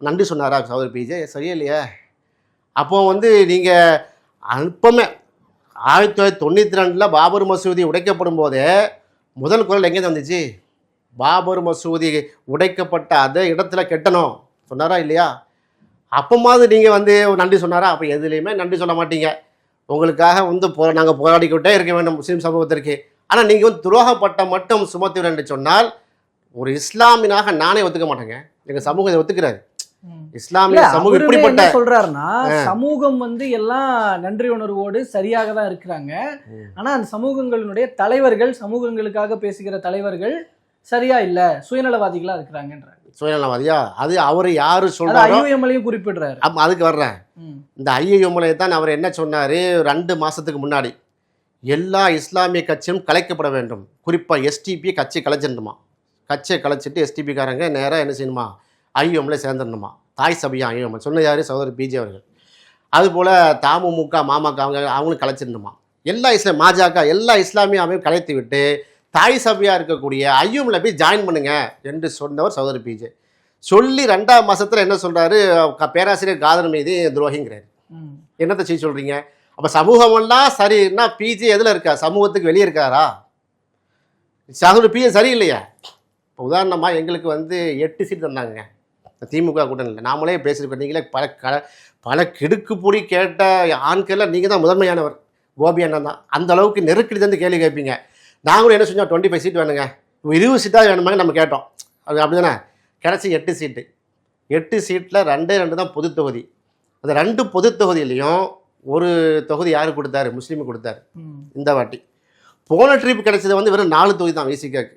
நன்றி சொன்னாரா சகோதரர் பிஜே? சரியே இல்லையா? அப்போ வந்து நீங்கள் அல்பமே 1992 பாபர் மசூதி உடைக்கப்படும் போதே முதல் குரல் எங்கே வந்துச்சு? பாபர் மசூதி உடைக்கப்பட்ட அதே இடத்துல கெட்டணும் சொன்னாரா இல்லையா? அப்போமாவது நீங்கள் வந்து நன்றி சொன்னாரா? அப்போ எதுலேயுமே நன்றி சொல்ல மாட்டீங்க. உங்களுக்காக வந்து நாங்கள் போராடிக்கிட்டே இருக்க வேண்டும் முஸ்லீம் சமூகத்திற்கு. ஆனால் நீங்கள் வந்து துரோகப்பட்டம் மட்டும் சுமத்துவேன் என்று சொன்னால் ஒரு இஸ்லாமியனாக நானே ஒத்துக்க மாட்டேங்க. எங்கள் சமூகம் இதை ஒத்துக்கிறாரு. இஸ்லாமிய சமூகம் இப்படிப்பட்ட சொல்றாருன்னா சமூகம் வந்து எல்லாம் நன்றி உணர்வோடு சரியாக தான் இருக்கிறாங்க. ஆனா அந்த சமூகங்களுடைய தலைவர்கள், சமூகங்களுக்காக பேசுகிற தலைவர்கள் சரியா இல்ல, சுயநலவாதிகளா இருக்கிறாங்க. சுயநலவாதியா? அது அவர் யாரு சொல்றாரோ ஐயுஎம்எல்லையும் குறிப்பிடுறாரு. அதுக்கு வர்றேன். இந்த ஐயுஎம்எல்ஏ தான் அவர் என்ன சொன்னாரு 2 மாசத்துக்கு முன்னாடி, எல்லா இஸ்லாமிய கட்சியும் கலைக்கப்பட வேண்டும், குறிப்பா எஸ்டிபி கட்சி கலைச்சிடணுமா. கட்சியை கலைச்சிட்டு எஸ்டிபிக்காரங்க நேராக என்ன செய்யணுமா, ஐயுஎம்ல சேர்ந்துடணுமா. தாய் சபையா ஐயுஎம் சொன்ன யாரு? சகோதரர் பிஜே அவர்கள். அதுபோல் தமுமுக மாமக அவங்களும் கலைச்சிடணுமா. எல்லா மாஜக எல்லா இஸ்லாமிய அமையும் கலைத்து விட்டு தாய் சபையாக இருக்கக்கூடிய ஐயும்ல போய் ஜாயின் பண்ணுங்க என்று சொன்னவர் சகோதரர் பிஜே. சொல்லி 2ஆம் மாசத்துல என்ன சொல்றாரு? பேராசிரியர் காதர் மீது துரோகிங்கிறாரு. என்னத்தை செய்ய சொல்றீங்க? அப்போ சமூகமெல்லாம் சரின்னா பிஜே எதில் இருக்கா? சமூகத்துக்கு வெளியே இருக்காரா? சகோதரர் பிஜே சரியில்லையா? இப்போ உதாரணமாக எங்களுக்கு வந்து 8 சீட் தந்தாங்க திமுக கூட்டணியில். நாமளே பேசியிருக்கோம். நீங்களே பல கிடுக்கு பொடி கேட்ட ஆண்களில் நீங்கள் தான் முதன்மையானவர். கோபி அண்ணன் தான். அந்த அளவுக்கு நெருக்கடி தந்து கேள்வி கேட்பீங்க. நாங்களும் என்ன செஞ்சோம், 25 சீட் வேணுங்க, 20 சீட்டாக வேணுமாங்க நம்ம கேட்டோம். அது அப்படி தானே கிடச்சி 8 சீட்டு. 8 சீட்டில் 2 தான் பொது தொகுதி. அந்த 2 பொது தொகுதியிலையும் ஒரு தொகுதி யாருக்கு கொடுத்தாரு? முஸ்லீமுக்கு கொடுத்தாரு. இந்த வாட்டி போன ட்ரிப் கிடைச்சது வந்து வெறும் 4 தொகுதி தான். விசிகாக்கு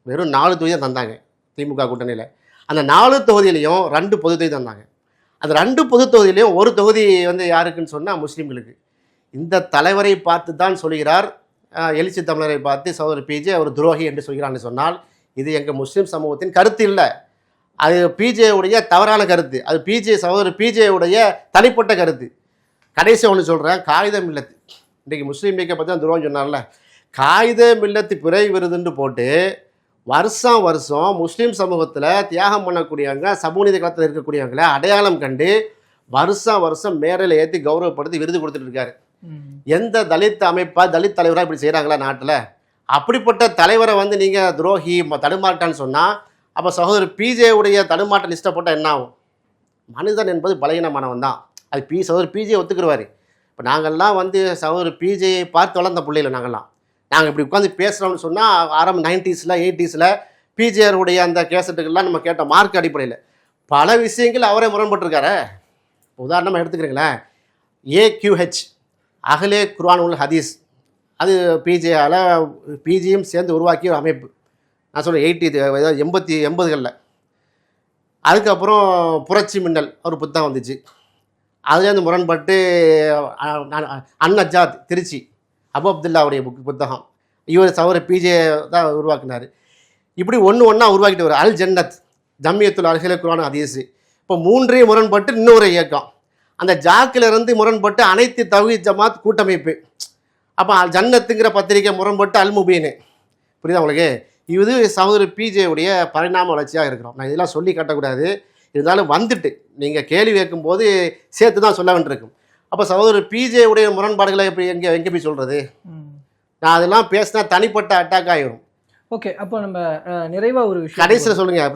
வெறும் 4 தொகுதி தான் தந்தாங்க திமுக கூட்டணியில். அந்த 4 தொகுதியிலையும் 2 பொது தொகுதி தந்தாங்க. அந்த 2 பொது தொகுதியிலையும் ஒரு தொகுதி வந்து யாருக்குன்னு சொன்னால் முஸ்லீம்களுக்கு. இந்த தலைவரை பார்த்து தான் சொல்கிறார், எழுச்சி தமிழரை பார்த்து சகோதரர் பிஜே அவர் துரோகி என்று சொல்கிறான்னு சொன்னால் இது எங்கள் முஸ்லீம் சமூகத்தின் கருத்து இல்லை. அது பிஜேவுடைய தவறான கருத்து. அது சகோதரர் பிஜேவுடைய தனிப்பட்ட கருத்து. கடைசி ஒன்று சொல்கிறேன், காகித மில்லத்து இன்றைக்கி முஸ்லீம் லீக்கை பற்றி தான் துரோகம் சொன்னார்ல, காகித மில்லத்து பிறை விருதுன்னு போட்டு வருஷம் முஸ்லீம் சமூகத்தில் தியாகம் பண்ணக்கூடியவங்க, சமூக நீதி களத்தில் இருக்கக்கூடியவங்களை அடையாளம் கண்டு வருஷம் மேடையில் ஏற்றி கௌரவப்படுத்தி விருது கொடுத்துட்டு இருக்காரு. எந்த தலித் அமைப்பா தலித் தலைவராக இப்படி செய்கிறாங்களா நாட்டில்? அப்படிப்பட்ட தலைவரை வந்து நீங்கள் துரோகி தடுமாட்டான்னு சொன்னால் அப்போ சகோதரர் பிஜேவுடைய தடுமாட்ட லிஸ்ட்டை போட்டால் என்ன ஆகும்? மனிதன் என்பது பலகீனமானவன் தான். அது சகோதரர் பிஜே ஒத்துக்குருவார். இப்போ நாங்கள்லாம் வந்து சகோதரர் பிஜேயை பார்த்து வளர்ந்த பிள்ளைகள். நாங்கள் இப்படி உட்காந்து பேசுகிறோம்னு சொன்னால் 90s 80s பிஜேருடைய அந்த கேசட்டுகள்லாம் நம்ம கேட்ட மார்க் அடிப்படையில் பல விஷயங்கள் அவரே முரண்பட்டிருக்காரு. உதாரணமாக எடுத்துக்கிறீங்களேன், AQH அகலே குர்ஆன் உல் ஹதீஸ், அது பிஜேயும் சேர்ந்து உருவாக்கிய ஒரு அமைப்பு. நான் சொல்கிறேன் 80s அதுக்கப்புறம் புரட்சி மின்னல் ஒரு புத்தகம் வந்துச்சு. அதுலேருந்து முரண்பட்டு அன்னஜாத் திருச்சி அபு அப்துல்லாவுடைய புத்தகம் இவர் சகோதரர் பிஜே தான் உருவாக்கினார். இப்படி ஒன்றா உருவாக்கிட்டு வர அல் ஜன்னத் ஜம்மியத்துல் அகலே குர்ஆன் ஹதீஸ். இப்போ 3 முரண்பட்டு இன்னொரு இயக்கம். அந்த ஜாக்கிலிருந்து முரண்பட்டு அனைத்து தௌஹீத் ஜமாத் கூட்டமைப்பு. அப்போ ஜன்னத்துங்கிற பத்திரிகை முரண்பட்டு அல் முபீனு. புரியுதா உங்களுக்கு? இது சகோதரர் பிஜேவுடைய பரிணாம வளர்ச்சியாக இருக்கிறோம். நான் இதெல்லாம் சொல்லி காட்டக்கூடாது. இருந்தாலும் வந்துட்டு நீங்கள் கேள்வி கேட்கும்போது சேர்த்து தான் சொல்ல வேண்டியிருக்கும். அப்போ சகோதரர் பிஜேவுடைய முரண்பாடுகளை எப்படி எங்கே போய் சொல்கிறது? நான் அதெல்லாம் பேசினா தனிப்பட்ட அட்டாக் ஆகிடும். ஓகே, அப்போ நம்ம நிறைவாக ஒரு விஷயம் கடைசியில் சொல்லுங்கள்.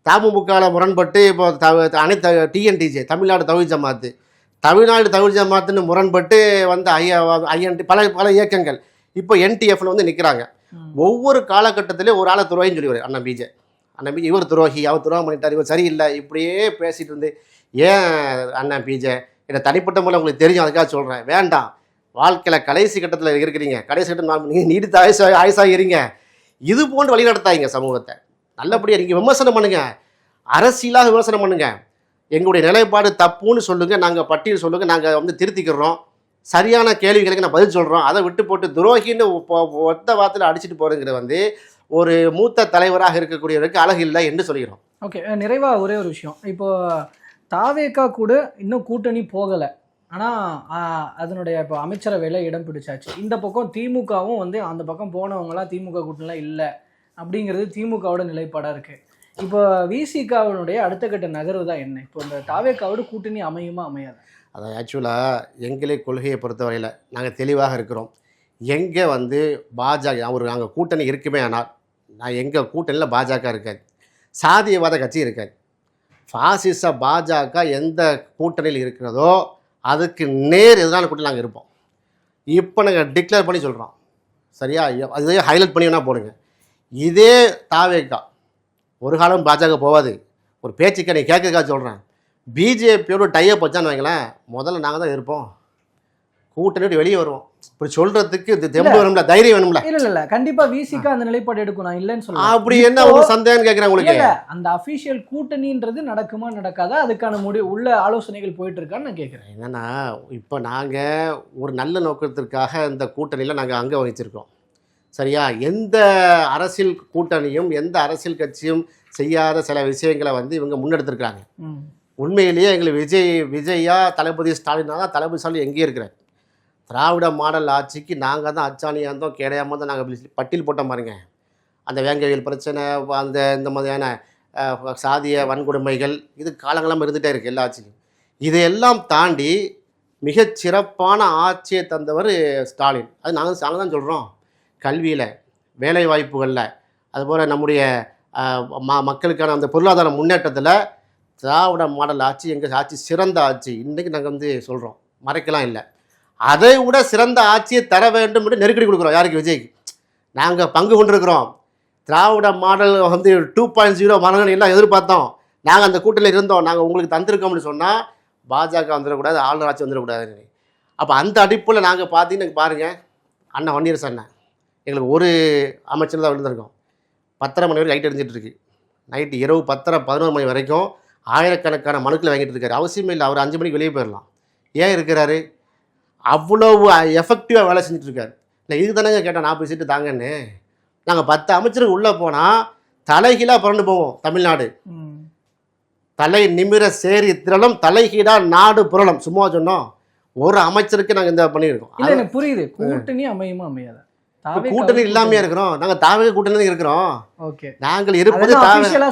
தமுமுகவில் முரண்பட்டு இப்போ அனைத்து டிஎன்டிஜே தமிழ்நாடு தௌஹீத் ஜமாத்து, தமிழ்நாடு தௌஹீத் ஜமாத்துன்னு முரண்பட்டு வந்து ஐஎன்டி பல இயக்கங்கள் இப்போ என்டிஎஃப்ல வந்து நிற்கிறாங்க. ஒவ்வொரு காலகட்டத்திலேயும் ஒரு ஆளை துரோகின்னு சொல்லிடுவார் அண்ணன் பிஜே. அண்ணன் பிஜே இவர் துரோகி, அவர் துரோகம் பண்ணிட்டார், இவர் சரியில்லை, இப்படியே பேசிட்டு இருந்து ஏன் அண்ணன் பிஜே என்னை தனிப்பட்ட முறையில் உங்களுக்கு தெரியும், அதுக்காக சொல்கிறேன். வேண்டாம், வாழ்க்கையில் கடைசி கட்டத்தில் இருக்கிறீங்க, கடைசி கட்டம் நீங்கள் நீடித்த ஆயுசாக இருங்க. இது போன்று வழிநடத்தாங்க சமூகத்தை. நல்லபடியாக நீங்கள் விமர்சனம் பண்ணுங்கள், அரசியலாக விமர்சனம் பண்ணுங்கள். எங்களுடைய நிலைப்பாடு தப்புன்னு சொல்லுங்கள், நாங்கள் பட்டியல் சொல்லுங்கள், நாங்கள் வந்து திருத்திக்கிறோம். சரியான கேள்விகளுக்கு நான் பதில் சொல்கிறோம். அதை விட்டு போட்டு துரோகின்னு ஒத்த வார்த்தையில் அடிச்சுட்டு போகிறேங்கிறது வந்து ஒரு மூத்த தலைவராக இருக்கக்கூடியவருக்கு அழகு இல்லை என்று சொல்கிறோம். ஓகே, நிறைவாக ஒரே ஒரு விஷயம். இப்போ தாவேகா கூட இன்னும் கூட்டணி போகலை, ஆனால் அதனுடைய இப்போ அமைச்சரவையில் இடம் பிடிச்சாச்சு. இந்த பக்கம் திமுகவும் வந்து அந்த பக்கம் போனவங்களாம் திமுக கூட்டணிலாம் இல்லை அப்படிங்கிறது திமுகவோட நிலைப்பாடாக இருக்குது. இப்போ விசிகாவினுடைய அடுத்த கட்ட நகர்வு தான் என்ன? இப்போ இந்த தாவேகாவோட கூட்டணி அமையுமா அமையாது? அதை ஆக்சுவலாக எங்களே கொள்கையை பொறுத்தவரையில் நாங்கள் தெளிவாக இருக்கிறோம். எங்கே வந்து பாஜக நாங்கள் கூட்டணி இருக்குமே, ஆனால் நான் எங்கள் கூட்டணியில் பாஜக இருக்காது, சாதியவாத கட்சி இருக்காது. பாசிச பாஜக எந்த கூட்டணியில் இருக்கிறதோ அதுக்கு நேர் எதிரான கூட்டணி நாங்கள் இருப்போம். இப்போ நாங்கள் டிக்ளேர் பண்ணி சொல்கிறோம், சரியா? அதே ஹைலைட் பண்ணி வேணால் போடுங்க. இதே தாவேகா ஒரு காலம் பாஜக போகாது. ஒரு பேச்சுக்க நீ கேட்கறதுக்காக சொல்கிறேன். பிஜேபியோட டைப் வச்சான்னு வைங்களேன், முதல்ல நாங்கள் தான் இருப்போம், கூட்டணி விட்டு வெளியே வருவோம். இப்படி சொல்றதுக்கு இது தெம்பு வேணும்ல, தைரியம் வேணும்ல. இல்ல கண்டிப்பா விசிகா அந்த நிலைப்பாடு எடுக்கும், நான் இல்லைன்னு சொல்றேன். அப்படி என்ன ஒரு சந்தேகம் கேட்கிறேன் உங்களுக்கு? அந்த அபிஷியல் கூட்டணின்றது நடக்குமா நடக்காதா, அதுக்கான உள்ள ஆலோசனைகள் போயிட்டு இருக்கான்னு நான் கேட்கிறேன். என்னன்னா, இப்போ நாங்கள் ஒரு நல்ல நோக்கத்திற்காக இந்த கூட்டணியில் நாங்கள் அங்கே வகிச்சிருக்கோம், சரியா? எந்த அரசியல் கூட்டணியும் எந்த அரசியல் கட்சியும் செய்யாத சில விஷயங்களை வந்து இவங்க முன்னெடுத்திருக்காங்க. உண்மையிலேயே எங்களுக்கு விஜயா தளபதி ஸ்டாலினா தான் தளபதி ஸ்டாலின் எங்கேயே இருக்கிறார். திராவிட மாடல் ஆட்சிக்கு நாங்கள் தான் அச்சாணியாக இருந்தோம், கேடையாக தான் நாங்கள் பட்டியல் போட்டோம் பாருங்க. அந்த வேங்கவியல் பிரச்சனை, அந்த இந்த மாதிரியான சாதிய வன்கொடுமைகள், இது காலங்காலமாக இருந்துகிட்டே இருக்குது எல்லா ஆட்சியும். இதையெல்லாம் தாண்டி மிகச் சிறப்பான ஆட்சியை தந்தவர் ஸ்டாலின். அது நாங்கள் தான் சொல்கிறோம். கல்வியில், வேலை வாய்ப்புகளில், அதுபோல் நம்முடைய மக்களுக்கான அந்த பொருளாதார முன்னேற்றத்தில் திராவிட மாடல் ஆட்சி எங்கள் ஆட்சி சிறந்த ஆட்சி. இன்றைக்கி நாங்கள் வந்து சொல்கிறோம், மறைக்கலாம் இல்லை. அதை விட சிறந்த ஆட்சியை தர வேண்டும் என்று நெருக்கடி கொடுக்குறோம். யாருக்கு? விஜய்க்கு. நாங்கள் பங்கு கொண்டிருக்கிறோம். திராவிட மாடல் வந்து 2.0 மரங்கள் எல்லாம் எதிர்பார்த்தோம். நாங்கள் அந்த கூட்டணியில் இருந்தோம், நாங்கள் உங்களுக்கு தந்திருக்கோம்னு சொன்னால் பாஜக வந்துடக்கூடாது, ஆளுநர் ஆட்சி வந்துடக்கூடாது. அப்போ அந்த அடிப்பில் நாங்கள் பார்த்தீங்கன்னு பாருங்கள், அண்ணன் வன்னியரசு அண்ணன் எங்களுக்கு ஒரு அமைச்சர் தான் விழுந்திருக்கோம். 10:30 மணி வரைக்கும் லைட் எரிஞ்சிட்டு இருக்கு. நைட்டு இரவு 10:11 மணி வரைக்கும் ஆயிரக்கணக்கான மனுக்களை வாங்கிட்டு இருக்காரு. அவசியமே இல்லை, அவர் 5 மணிக்கு வெளியே போயிடலாம். ஏன் இருக்கிறாரு? அவ்வளவு எஃபெக்டிவாக வேலை செஞ்சுட்டு இருக்காரு. இல்லை, இதுக்கு தானேங்க கேட்டேன் 40 சீட்டு தாங்கன்னு. நாங்கள் 10 அமைச்சருக்கு உள்ளே போனால் தலைகீழாக புரண்டு போவோம். தமிழ்நாடு தலை நிமிர சேரி திரளும், தலைகீழா நாடு புரளும். சும்மா சொன்னோம், ஒரு அமைச்சருக்கு நாங்கள் இந்த பண்ணியிருக்கோம். இல்லை, எனக்கு புரியுது. கூட்டணி அமையுமா அமையாத? கூட்டணி இல்லாமே இருக்கிறோம், நாங்கள் தாவே கூட்டணி இருக்கிறோம். ஓகே, நாங்கள் இருப்பது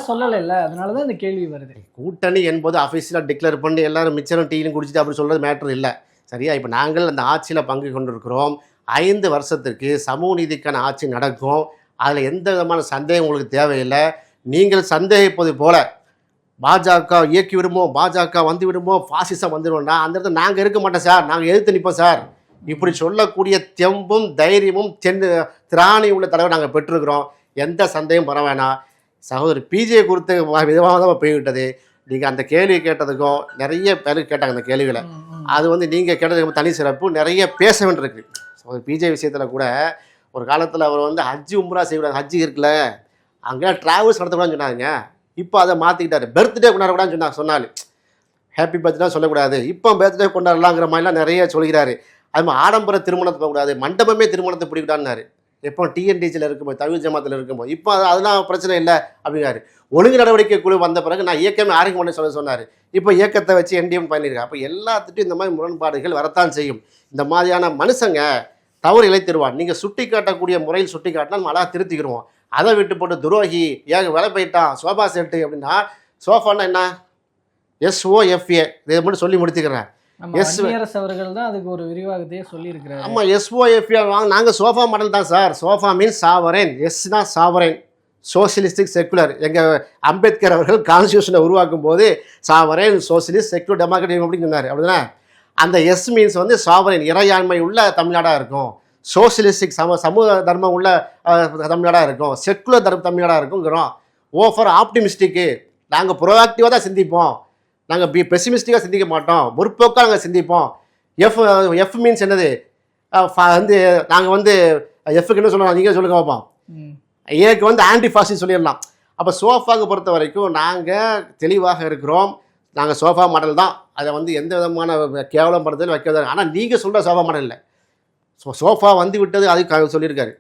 சொல்லல, அதனாலதான் இந்த கேள்வி வருது. கூட்டணி என்பது அஃபிஷியலாக டிக்ளேர் பண்ணி எல்லாரும் மிச்சரும் டீயும் குடிச்சிட்டு அப்படி சொல்றது மேட்டர் இல்லை, சரியா? இப்போ நாங்கள் அந்த ஆட்சியில் பங்கு கொண்டிருக்கிறோம். 5 வருஷத்துக்கு சமூக நீதிக்கான ஆட்சி நடக்கும். அதில் எந்த விதமான சந்தேகம் உங்களுக்கு தேவையில்லை. நீங்கள் சந்தேகிப்பது போல பாஜக இயக்கி விடுமோ, பாஜக வந்து விடுமோ, பாசிசம் வந்துடுவோம்னா அந்த இடத்துல நாங்கள் இருக்க மாட்டோம் சார், நாங்கள் எதிர்த்து நிற்போம் சார். இப்படி சொல்லக்கூடிய தெம்பும் தைரியமும் திராணி உள்ள தலைவர் நாங்கள் பெற்றிருக்கிறோம். எந்த சந்தேகம் வர வேணாம். சகோதரி பிஜே குறித்து விதமாக தான் போய்விட்டது. நீங்கள் அந்த கேள்வி கேட்டதுக்கும் நிறைய பேர் கேட்டாங்க அந்த கேள்விகளை. அது வந்து நீங்கள் கேட்டதுக்கு தனி சிறப்பு, நிறைய பேச வேண்டியிருக்கு. சகோதரி பிஜே விஷயத்தில் கூட ஒரு காலத்தில் அவர் வந்து ஹஜ்ஜி உம்ரா செய்யக்கூடாது, ஹஜ்ஜி இருக்குல்ல அங்கே ட்ராவல்ஸ் நடத்தக்கூடாதுன்னு சொன்னாங்க. இப்போ அதை மாற்றிக்கிட்டாரு. பர்த்டே கொண்டாடக்கூடாதுன்னு சொன்னாலும் ஹாப்பி பர்த்டே சொல்லக்கூடாது, இப்போ பர்த்டே கொண்டாடலாங்கிற மாதிரிலாம் நிறைய சொல்கிறாரு. அது மாதிரி ஆடம்பர திருமணத்தை போகக்கூடாது, மண்டபமே திருமணத்தை பிடிக்கூடாதுன்னாரு. எப்போ டிஎன்டிசியில் இருக்கும்போது, தவிர ஜமாத்தில் இருக்கும்போது. இப்போ அதெல்லாம் பிரச்சனை இல்லை அப்படிங்காரு. ஒழுங்கு நடவடிக்கை குழு வந்த பிறகு நான் இயக்கமே ஆரோக்கியம் பண்ண சொன்னார். இப்போ இயக்கத்தை வச்சு என்டிஎம் பண்ணியிருக்கேன். அப்போ எல்லாத்துட்டும் இந்த மாதிரி முரண்பாடுகள் வரத்தான் செய்யும். இந்த மாதிரியான மனுஷங்க தவறு இழைத்திருவான். நீங்கள் சுட்டி காட்டக்கூடிய முறையில் சுட்டி காட்டினா நம்ம அழகாக திருத்திக்கிடுவோம். அதை விட்டு போட்டு துரோகி ஏங்க வேலை போயிட்டான் சோஃபா செட்டு அப்படின்னா, சோஃபான்னா என்ன? SOFA இதை மட்டும் சொல்லி முடிச்சுக்கிறேன். அவர்கள் தான் அதுக்கு ஒரு விரிவாகத்தையே சொல்லியிருக்கிறார். ஆமாம், SOFA வாங்க. நாங்கள் சோஃபா மாடல் தான் சார். சோஃபா மீன்ஸ் சாவரேன், எஸ்னா சாவரேன், சோசியலிஸ்டிக் செக்குலர். எங்கள் அம்பேத்கர் அவர்கள் கான்ஸ்டியூஷனை உருவாக்கும் போது சாவரேன், சோசியலிஸ்ட், செக்குலர், டெமோக்ராட்டிக் அப்படின்னு சொன்னார். அப்படின்னா அந்த எஸ் மீன்ஸ் வந்து சாவரேன், இறையாண்மை உள்ள தமிழ்நாடாக இருக்கும். சோசியலிஸ்டிக் சமூக தர்மம் உள்ள தமிழ்நாடாக இருக்கும், செக்குலர் தமிழ்நாடாக இருக்குங்கிறோம். ஓஃபர் ஆப்டிமிஸ்டிக்கு, நாங்கள் ப்ரோஆக்டிவாக தான் சிந்திப்போம், நாங்கள் பெசிமிஸ்டிக்காக சிந்திக்க மாட்டோம், முற்போக்காக நாங்கள் சிந்திப்போம். எஃப் மீன்ஸ் என்னது? வந்து நாங்கள் வந்து எஃப்க்கு என்ன சொல்லலாம், நீங்கள் சொல்லுங்க பார்ப்போம். ஏக்கு வந்து ஆன்டி ஃபாசிஸ்ட் சொல்லிடலாம். அப்போ சோஃபாவுக்கு பொறுத்த வரைக்கும் நாங்கள் தெளிவாக இருக்கிறோம். நாங்கள் சோஃபா மாடல் தான், அதை வந்து எந்த விதமான கேவலம் படுறதுல வைக்கிறது. ஆனால் நீங்கள் சொல்கிற சோஃபா மாடல் இல்லை. சோஃபா வந்து விட்டது அது சொல்லியிருக்காரு.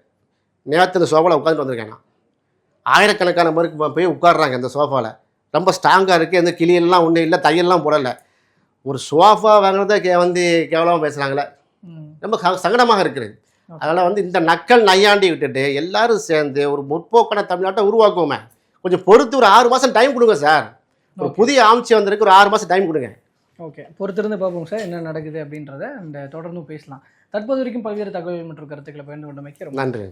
நேற்று இந்த சோஃபாவில் உட்காந்துட்டு வந்திருக்கேன் நான். ஆயிரக்கணக்கான பேருக்கு போய் உட்காடுறாங்க இந்த சோஃபாவில். ரொம்ப ஸ்ட்ராங்காக இருக்குது, எந்த கிளியெல்லாம் ஒன்றும் இல்லை, தையல்லாம் போடலை. ஒரு சோஃபா வாங்குறத வந்து கேவலமாக பேசுகிறாங்களே, ரொம்ப சங்கடமாக இருக்கிறது. அதனால் வந்து இந்த நக்கல் நையாண்டி விட்டுட்டு எல்லாரும் சேர்ந்து ஒரு முற்போக்கான தமிழ்நாட்டை உருவாக்குவோமே. கொஞ்சம் பொறுத்து ஒரு 6 மாதம் டைம் கொடுங்க சார். ஒரு புதிய ஆட்சி வந்திருக்கு, ஒரு 6 மாதம் டைம் கொடுங்க. ஓகே, பொறுத்திருந்து பார்ப்போம் சார் என்ன நடக்குது அப்படின்றத. தொடர்ந்து பேசலாம். தற்போது வரைக்கும் பல்வேறு தகவல்கள் மற்றும் கருத்துக்களை பகிர்ந்து கொண்டமைக்கு ரொம்ப நன்றி.